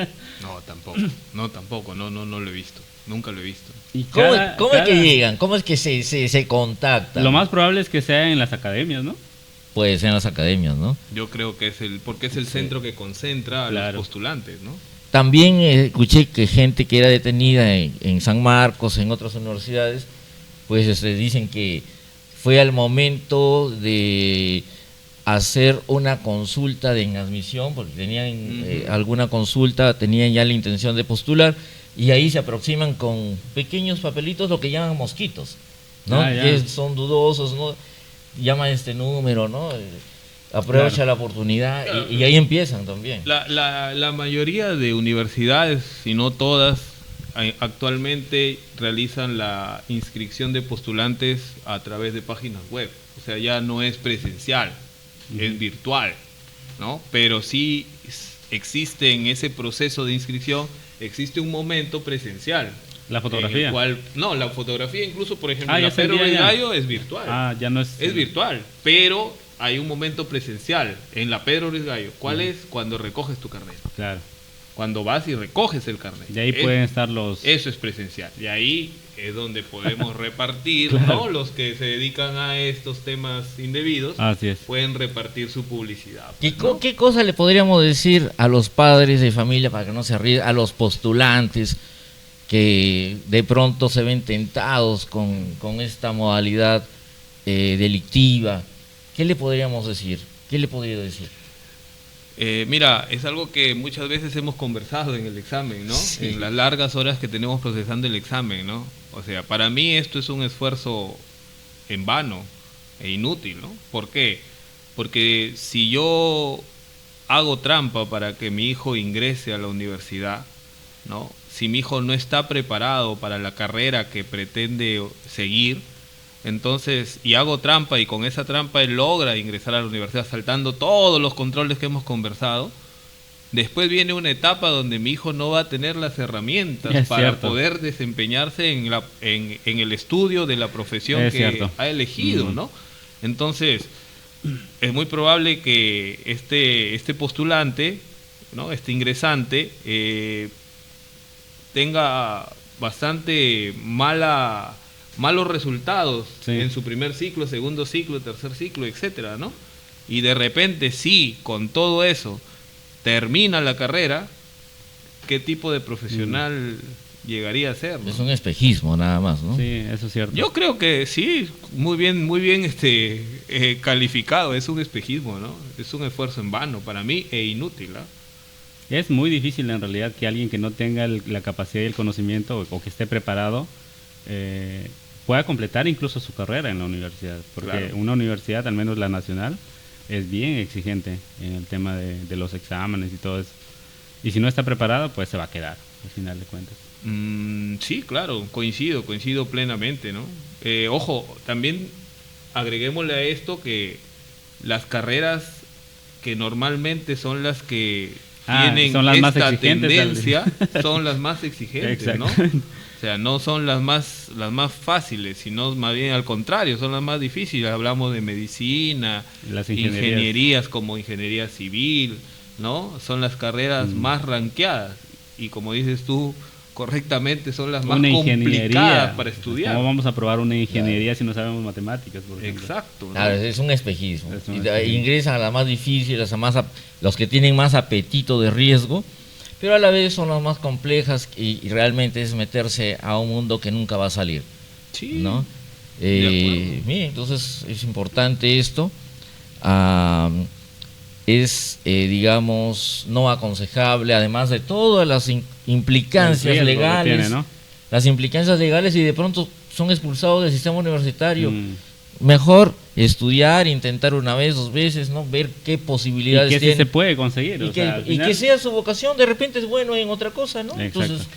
No, tampoco, no lo he visto, nunca lo he visto. Y ¿Cómo es que llegan? ¿Cómo es que se contactan? Lo más probable es que sea en las academias, ¿no? Pues en las academias, ¿no? Yo creo que porque es el centro que concentra a Claro. los postulantes, ¿no? También escuché que gente que era detenida en San Marcos, en otras universidades, pues dicen que fue al momento de hacer una consulta de inadmisión, porque tenían alguna consulta, tenían ya la intención de postular, y ahí se aproximan con pequeños papelitos, lo que llaman mosquitos, ¿no? Ah, ya. Que son dudosos, ¿no? Llama este número, ¿no? Aprovecha Claro. la oportunidad y ahí empiezan también. La mayoría de universidades, si no todas, actualmente realizan la inscripción de postulantes a través de páginas web. O sea, ya no es presencial, es virtual, ¿no? Pero sí existe en ese proceso de inscripción, existe un momento presencial. La fotografía. En el cual, no, la fotografía incluso, por ejemplo, Ah, ya la Pedro sabía, ya. Gallo es virtual. Ya no es... Es virtual, pero hay un momento presencial en la Pedro Luis Gallo. ¿Cuál es? Cuando recoges tu carnet. Claro. Cuando vas y recoges el carnet. Y ahí pueden estar los... Eso es presencial. Y ahí es donde podemos repartir, Claro. ¿no? Los que se dedican a estos temas indebidos Así es. pueden repartir su publicidad. ¿Qué, pues, ¿no? ¿Qué cosa le podríamos decir a los padres de familia para que no se ríen, a los postulantes que de pronto se ven tentados con esta modalidad delictiva? ¿Qué le podríamos decir? ¿Qué le podría decir? Mira, es algo que muchas veces hemos conversado en el examen, ¿no? Sí. En las largas horas que tenemos procesando el examen, ¿no? O sea, para mí esto es un esfuerzo en vano e inútil, ¿no? ¿Por qué? Porque si yo hago trampa para que mi hijo ingrese a la universidad, ¿no? Si mi hijo no está preparado para la carrera que pretende seguir, entonces, y hago trampa y con esa trampa él logra ingresar a la universidad saltando todos los controles que hemos conversado, después viene una etapa donde mi hijo no va a tener las herramientas Es para cierto. poder desempeñarse en el estudio de la profesión Es que cierto. ha elegido, ¿no? Entonces, es muy probable que este postulante, ¿no? Este ingresante, tenga bastante malos resultados Sí. en su primer ciclo, segundo ciclo, tercer ciclo, etcétera, ¿no? Y de repente, sí, con todo eso, termina la carrera, ¿qué tipo de profesional llegaría a ser, ¿no? Es un espejismo nada más, ¿no? Sí, eso es cierto. Yo creo que sí, muy bien calificado, es un espejismo, ¿no? Es un esfuerzo en vano para mí e inútil, ¿ah? Es muy difícil en realidad que alguien que no tenga la capacidad y el conocimiento o que esté preparado pueda completar incluso su carrera en la universidad. Porque Claro. una universidad, al menos la nacional, es bien exigente en el tema de los exámenes y todo eso. Y si no está preparado, pues se va a quedar, al final de cuentas. Sí, claro, coincido plenamente, ¿no? Ojo, también agreguémosle a esto que las carreras que normalmente son las que tienen son las más esta exigentes, tendencia, son las más exigentes, ¿no? Exacto. O sea, no son las más fáciles, sino más bien al contrario, son las más difíciles. Hablamos de medicina, Las ingenierías como ingeniería civil, ¿no? Son las carreras más ranqueadas y como dices tú correctamente, son las más Una complicadas ingeniería. para estudiar. ¿Cómo vamos a probar una ingeniería si no sabemos matemáticas, por ejemplo? Exacto, ¿no? Claro, es un espejismo. Es un Y espejismo. ingresan a las más difíciles, los que tienen más apetito de riesgo, pero a la vez son las más complejas y realmente es meterse a un mundo que nunca va a salir, Sí, ¿no? de acuerdo. Mire, entonces es importante esto. Digamos, no aconsejable, además de todas las implicancias El riesgo que legales, tiene, ¿no? las implicancias legales y de pronto son expulsados del sistema universitario. Mm. Mejor estudiar, intentar una vez, dos veces, ¿no? Ver qué Y posibilidades que sí tienen. se puede conseguir. Y o sea, al que final- sea su vocación, de repente es bueno en otra cosa, ¿no? Exacto. Entonces,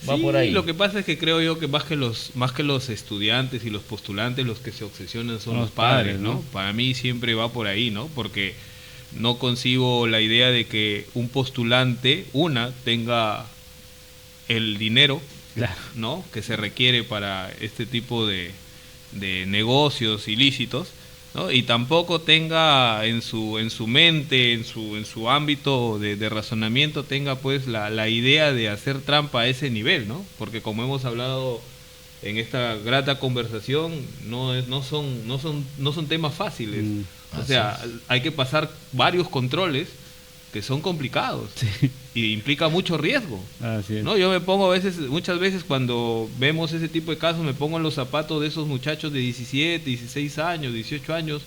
Va Sí, por ahí. lo que pasa es que creo yo que más que los estudiantes y los postulantes, los que se obsesionan son los padres, ¿no? Para mí siempre va por ahí, ¿no? Porque no concibo la idea de que un postulante, tenga el dinero, Claro. ¿no?, que se requiere para este tipo de negocios ilícitos, ¿no? Y tampoco tenga en su mente, en su ámbito de razonamiento, tenga pues la idea de hacer trampa a ese nivel, ¿no? Porque como hemos hablado en esta grata conversación, no son temas fáciles. O sea, hay que pasar varios controles que son complicados y implica mucho riesgo. Así es. ¿No? Yo me pongo muchas veces cuando vemos ese tipo de casos, me pongo en los zapatos de esos muchachos de 17, 16 años, 18 años,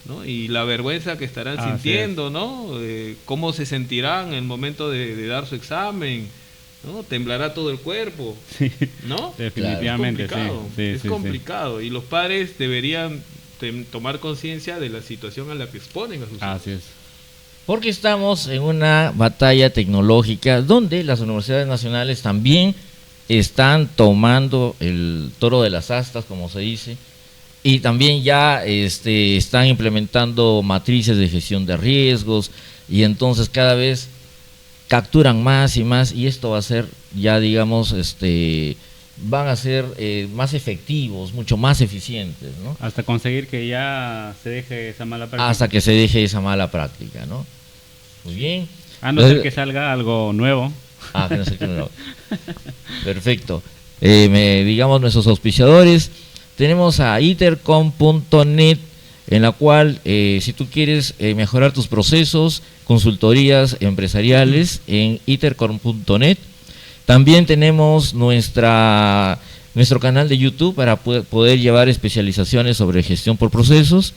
¿no? Y la vergüenza que estarán sintiendo, ¿no? Cómo se sentirán en el momento de dar su examen, ¿no? Temblará todo el cuerpo, ¿no? Definitivamente, Es complicado, es complicado. Y los padres deberían tomar conciencia de la situación a la que exponen a sus hijos. Así es. Porque estamos en una batalla tecnológica donde las universidades nacionales también están tomando el toro de las astas, como se dice, y también ya están implementando matrices de gestión de riesgos, y entonces cada vez capturan más y más, y esto va a ser ya, digamos, van a ser más efectivos, mucho más eficientes, ¿no? Hasta conseguir que ya se deje esa mala práctica. Hasta que se deje esa mala práctica, ¿no? Muy bien. A no ser que salga algo nuevo. Que no sé qué nuevo. Perfecto. Digamos nuestros auspiciadores. Tenemos a itercom.net, en la cual si tú quieres mejorar tus procesos, consultorías empresariales en itercom.net. También tenemos nuestro canal de YouTube para poder llevar especializaciones sobre gestión por procesos.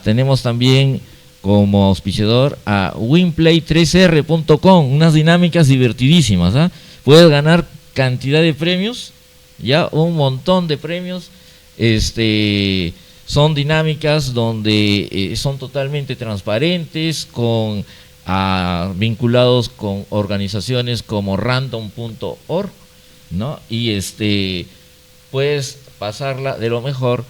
Tenemos también como auspiciador a winplay3r.com, unas dinámicas divertidísimas, ¿ah? Puedes ganar cantidad de premios, ya un montón de premios. Son dinámicas donde son totalmente transparentes, vinculados con organizaciones como random.org, ¿no? Y puedes pasarla de lo mejor.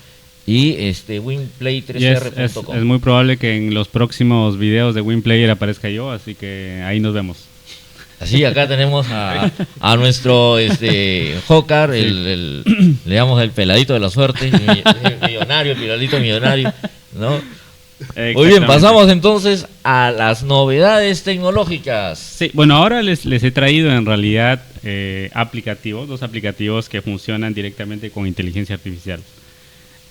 Y winplay3r.com. Es muy probable que en los próximos videos de Winplayer aparezca yo, así que ahí nos vemos. Así, acá tenemos a nuestro Jocar, le damos el peladito de la suerte, millonario, el peladito millonario, ¿no? Muy bien, pasamos entonces a las novedades tecnológicas. Sí, bueno, ahora les he traído en realidad dos aplicativos que funcionan directamente con inteligencia artificial.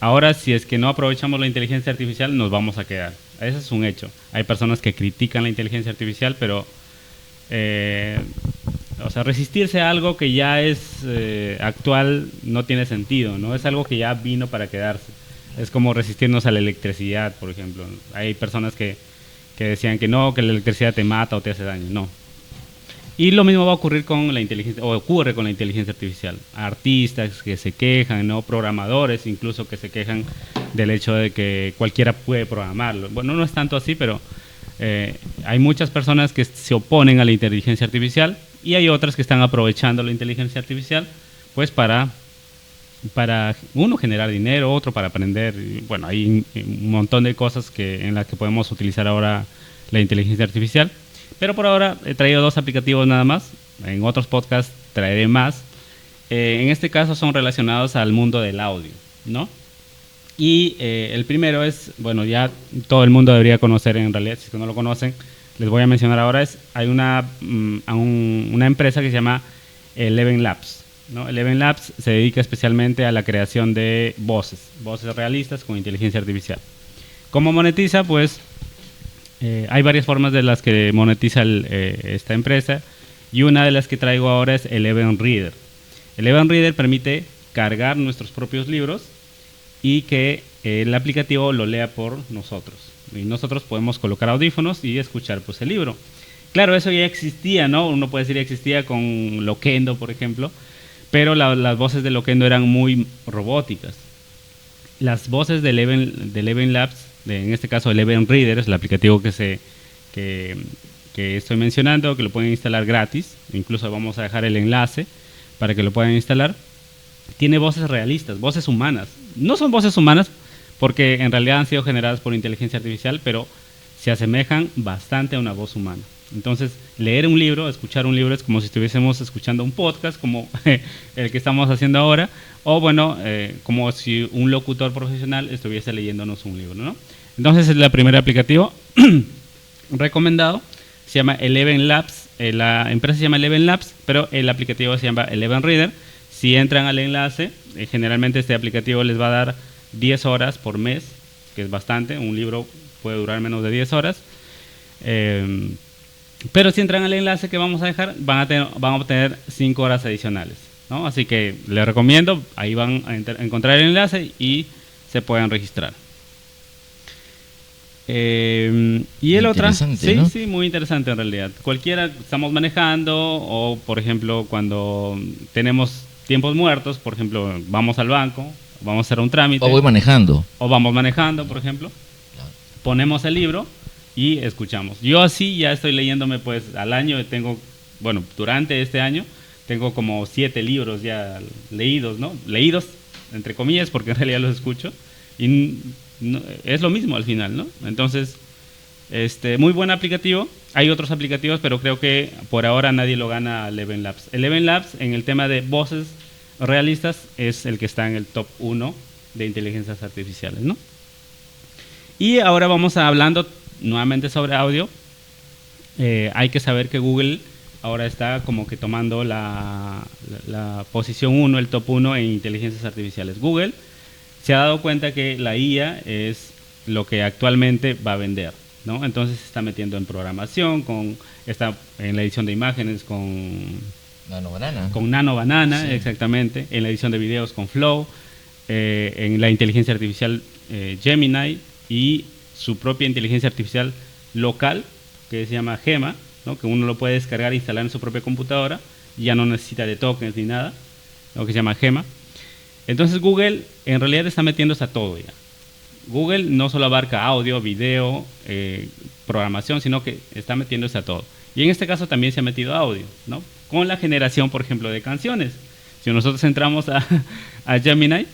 Ahora, si es que no aprovechamos la inteligencia artificial, nos vamos a quedar. Ese es un hecho. Hay personas que critican la inteligencia artificial, pero resistirse a algo que ya es actual no tiene sentido, ¿no? Es algo que ya vino para quedarse. Es como resistirnos a la electricidad, por ejemplo. Hay personas que decían que no, que la electricidad te mata o te hace daño. No. Y lo mismo va a ocurrir con la inteligencia, o ocurre con la inteligencia artificial. Artistas que se quejan, ¿no? Programadores incluso que se quejan del hecho de que cualquiera puede programarlo. Bueno, no es tanto así, pero hay muchas personas que se oponen a la inteligencia artificial y hay otras que están aprovechando la inteligencia artificial pues para uno generar dinero, otro para aprender. Bueno, hay un montón de cosas en las que podemos utilizar ahora la inteligencia artificial. Pero por ahora he traído 2 aplicativos nada más. En otros podcasts traeré más. En este caso son relacionados al mundo del audio, ¿no? Y el primero es, bueno, ya todo el mundo debería conocer en realidad, si es que no lo conocen, les voy a mencionar ahora. Hay una empresa que se llama Eleven Labs, ¿no? Eleven Labs se dedica especialmente a la creación de voces realistas con inteligencia artificial. ¿Cómo monetiza? Pues hay varias formas de las que monetiza esta empresa, y una de las que traigo ahora es Eleven Reader. Eleven Reader permite cargar nuestros propios libros y que el aplicativo lo lea por nosotros. Y nosotros podemos colocar audífonos y escuchar pues el libro. Claro, eso ya existía, ¿no? Uno puede decir que existía con Loquendo, por ejemplo, pero las voces de Loquendo eran muy robóticas. Las voces de Eleven Labs, en este caso Eleven Reader, es el aplicativo que que estoy mencionando, que lo pueden instalar gratis. Incluso vamos a dejar el enlace para que lo puedan instalar. Tiene voces realistas, voces humanas. No son voces humanas porque en realidad han sido generadas por inteligencia artificial, pero se asemejan bastante a una voz humana. Entonces, leer un libro, escuchar un libro es como si estuviésemos escuchando un podcast, como el que estamos haciendo ahora, o bueno, como si un locutor profesional estuviese leyéndonos un libro, ¿no? Entonces, es el primer aplicativo recomendado. Se llama Eleven Labs. La empresa se llama Eleven Labs, pero el aplicativo se llama Eleven Reader. Si entran al enlace, generalmente este aplicativo les va a dar 10 horas por mes, que es bastante. Un libro puede durar menos de 10 horas. Pero si entran al enlace que vamos a dejar, van a obtener 5 horas adicionales, ¿no? Así que les recomiendo, ahí van a encontrar el enlace y se pueden registrar. Y el otro, sí, ¿no? Sí, muy interesante en realidad. Cualquiera, estamos manejando o, por ejemplo, cuando tenemos tiempos muertos, por ejemplo, vamos al banco, vamos a hacer un trámite. O voy manejando. O vamos manejando, por ejemplo. Ponemos el libro y escuchamos. Yo así ya estoy leyéndome, pues al año tengo, bueno, durante este año tengo como 7 libros ya leídos, ¿no? Leídos, entre comillas, porque en realidad los escucho. Y no, es lo mismo al final, ¿no? Entonces, muy buen aplicativo. Hay otros aplicativos, pero creo que por ahora nadie lo gana a Eleven Labs. Eleven Labs, en el tema de voces realistas, es el que está en el top 1 de inteligencias artificiales, ¿no? Y ahora vamos hablando nuevamente sobre audio. Hay que saber que Google ahora está como que tomando la posición 1, el top 1 en inteligencias artificiales. Google se ha dado cuenta que la IA es lo que actualmente va a vender, ¿no? Entonces se está metiendo en programación, está en la edición de imágenes con Nano Banana. Con Nano Banana, Sí. Exactamente. En la edición de videos con Flow, en la inteligencia artificial Gemini y su propia inteligencia artificial local, que se llama Gemma, ¿no? Que uno lo puede descargar e instalar en su propia computadora, y ya no necesita de tokens ni nada, lo que se llama Gemma. Entonces Google en realidad está metiéndose a todo ya. Google no solo abarca audio, video, programación, sino que está metiéndose a todo. Y en este caso también se ha metido audio, ¿no? Con la generación, por ejemplo, de canciones. Si nosotros entramos a Gemini,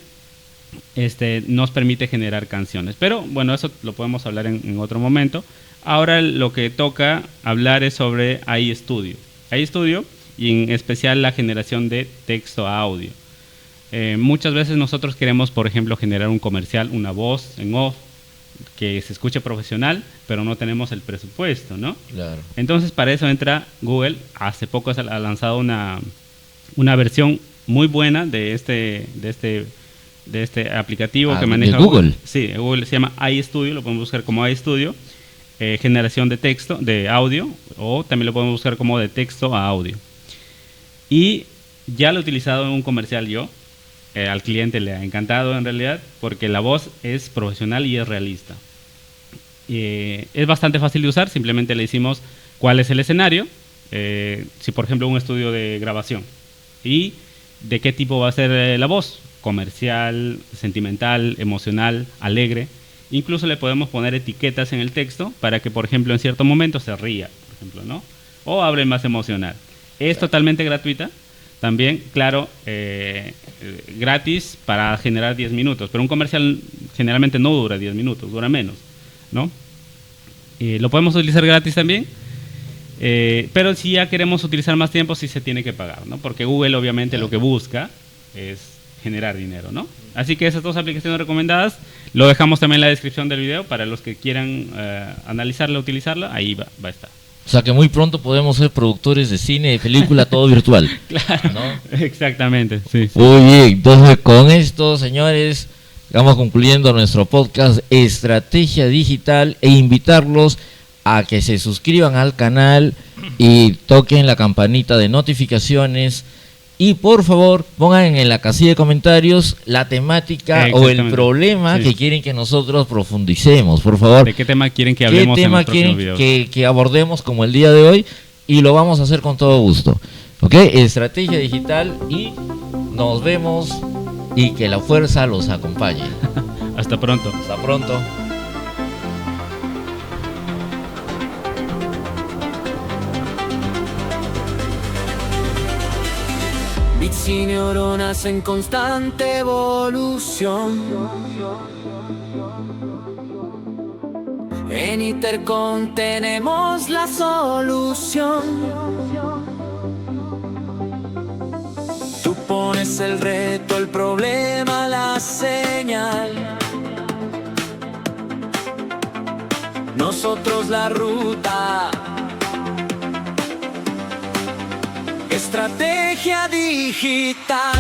nos permite generar canciones. Pero bueno, eso lo podemos hablar en otro momento. Ahora lo que toca hablar es sobre iStudio. iStudio, y en especial la generación de texto a audio. Muchas veces nosotros queremos, por ejemplo, generar un comercial, una voz en off, que se escuche profesional, pero no tenemos el presupuesto, ¿no? Claro. Entonces para eso entra Google. Hace poco ha lanzado una versión muy buena de este aplicativo que maneja Google. Sí, Google se llama iStudio, lo podemos buscar como iStudio, generación de texto, de audio, o también lo podemos buscar como de texto a audio. Y ya lo he utilizado en un comercial yo. Al cliente le ha encantado en realidad, porque la voz es profesional y es realista. Es bastante fácil de usar. Simplemente le decimos cuál es el escenario, si por ejemplo un estudio de grabación, y de qué tipo va a ser la voz: comercial, sentimental, emocional, alegre. Incluso le podemos poner etiquetas en el texto para que, por ejemplo, en cierto momento se ría, por ejemplo, ¿no? O hable más emocional. Es totalmente gratuita. También, claro, gratis para generar 10 minutos, pero un comercial generalmente no dura 10 minutos, dura menos, ¿no? Lo podemos utilizar gratis también, pero si ya queremos utilizar más tiempo, sí se tiene que pagar, ¿no? Porque Google obviamente lo que busca es generar dinero, ¿no? Así que esas 2 aplicaciones recomendadas lo dejamos también en la descripción del video para los que quieran analizarla, utilizarla, ahí va a estar. O sea que muy pronto podemos ser productores de cine, de película, todo virtual. Claro, ¿no? Exactamente, sí. Muy bien, entonces con esto, señores, vamos concluyendo nuestro podcast Estrategia Digital, e invitarlos a que se suscriban al canal y toquen la campanita de notificaciones. Y por favor, pongan en la casilla de comentarios la temática o el problema que quieren que nosotros profundicemos, por favor. ¿De qué tema quieren que hablemos? ¿Qué tema quieren que abordemos como el día de hoy? Y lo vamos a hacer con todo gusto. ¿Ok? Estrategia Digital, y nos vemos, y que la fuerza los acompañe. Hasta pronto. Hasta pronto. bits y neuronas en constante evolución. En Intercom tenemos la solución. Tú pones el reto, el problema, la señal. Nosotros la ruta. Estrategia digital.